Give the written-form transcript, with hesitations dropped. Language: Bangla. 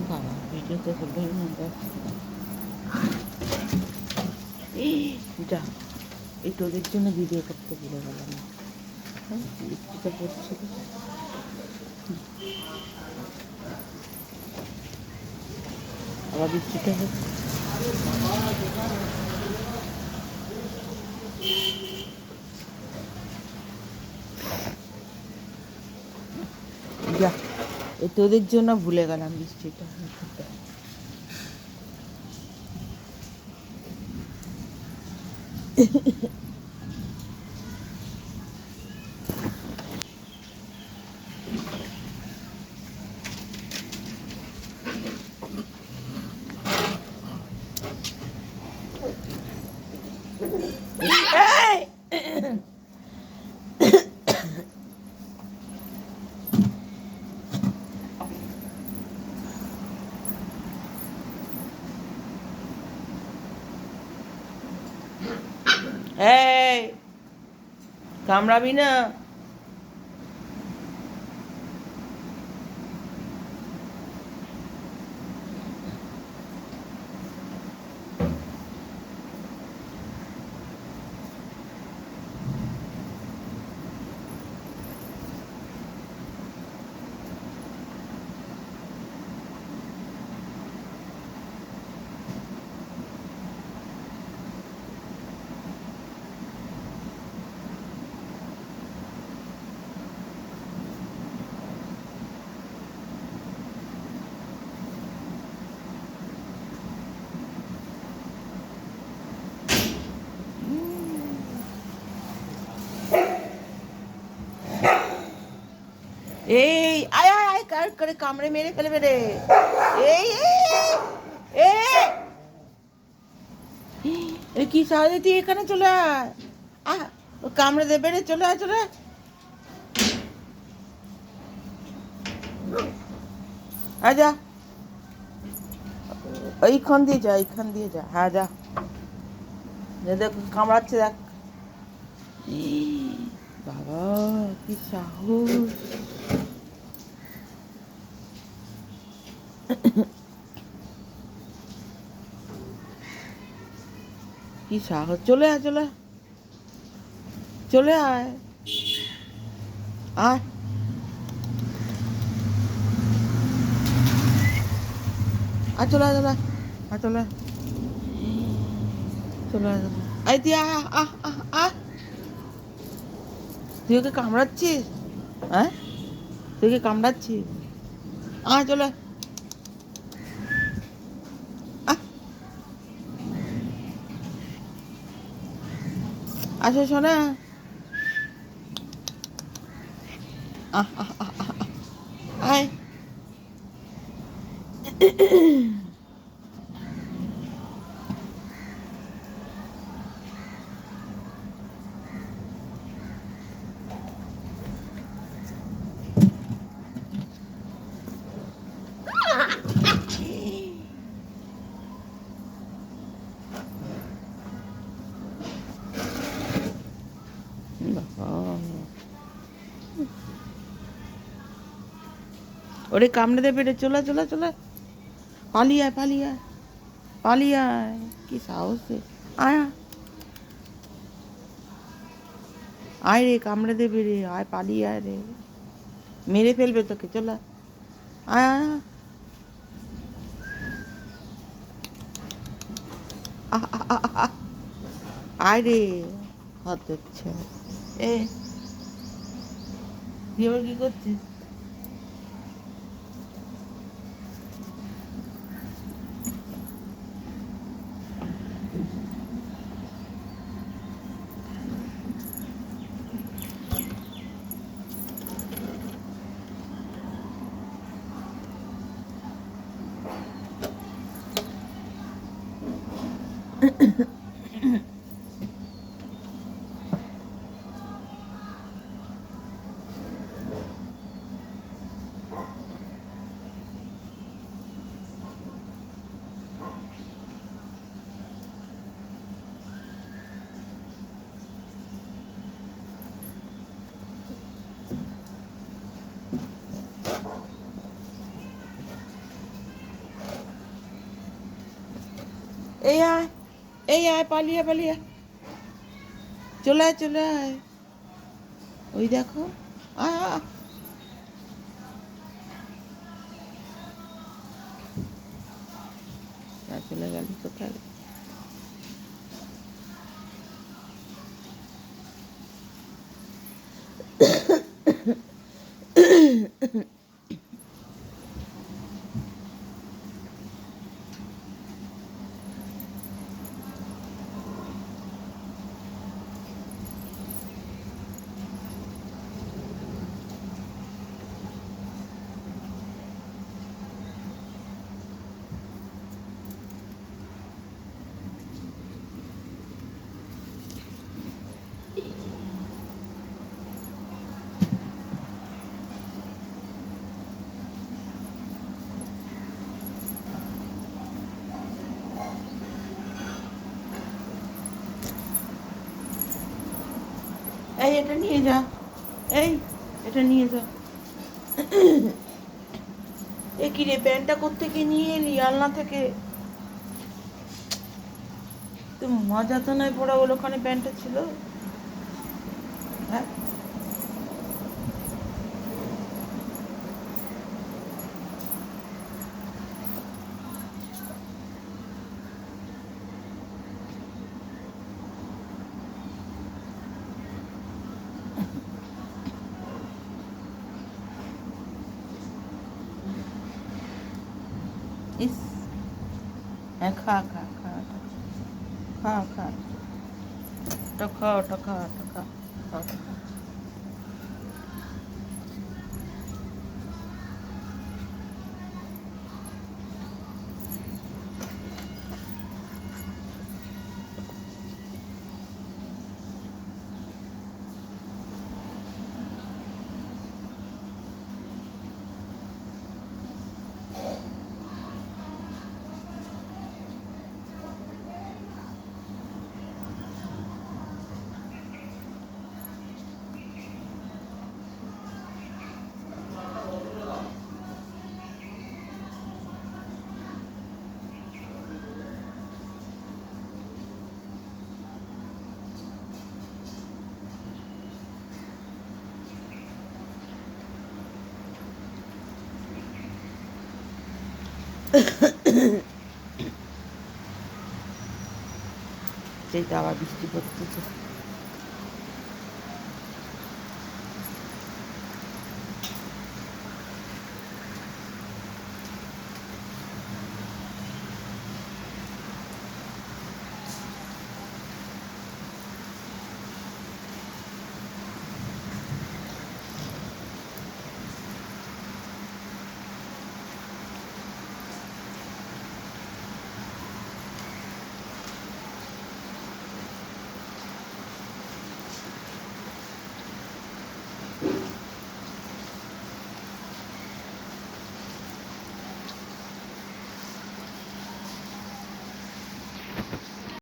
বাবা ভিডিও তো করবেই না যা এই তোদের জন্য ভিডিও করতে ভুলে গেলাম বৃষ্টিটা পড়ছিল আবার বৃষ্টিটা হচ্ছে যা এই তোদের জন্য ভুলে গেলাম বৃষ্টিটা এই কামড়াবি না এই আয় আয় আয় কার করে কামড়ে মেরে ফেলবে রে এই এই কি সাহায্য তুই এখানে চলে আয় ও কামড়ে দেবে রে চলে আয় চলে আয় যা এইখান দিয়ে যা এইখান দিয়ে যা হ্যাঁ যা দেখ কামড়াচ্ছে দেখ বাবা কি সাহস কি সাহস চলে আয় চলে চলে আয় আয় আর চলে আয় চলে আয় চলে চলে আয় আয় তুই আয় তুই ওকে কামড়াচ্ছিস হ্যাঁ তুই ওকে কামড়াচ্ছিস চলে আসো শোনা আয় ওরে কামড়ে দেবে রে চলে চলে চলে পালিয়ে আয় পালিয়ে আয় পালিয়ে আয় কি সাহস আয় আয় রে কামড়ে দেবে রে আয় পালিয়ে আয় রে মেরে ফেলবে তোকে চলে আয় আয় রে হাত হচ্ছে এবার কি করছিস এই আয়, এই আয়, পালিয়ে পালিয়ে চলে আয়, চলে আয়। ওই দেখো, আয় আয়। চলে গেল কোথায়? এই এটা নিয়ে যা, এই এটা নিয়ে যা। এ কি রে, প্যান্টটা কোত্থেকে নিয়ে এলি আলনা থেকে? তো মজা তো নয়, পড়া বলে ওখানে প্যান্টটা ছিল। হ্যাঁ, ইস, হ্যাঁ খা খা খা, খা খা, ওটা খা, ওটা খা, ওটা খা, খা, খা। সেই তো আবার বৃষ্টি পড়তেছে।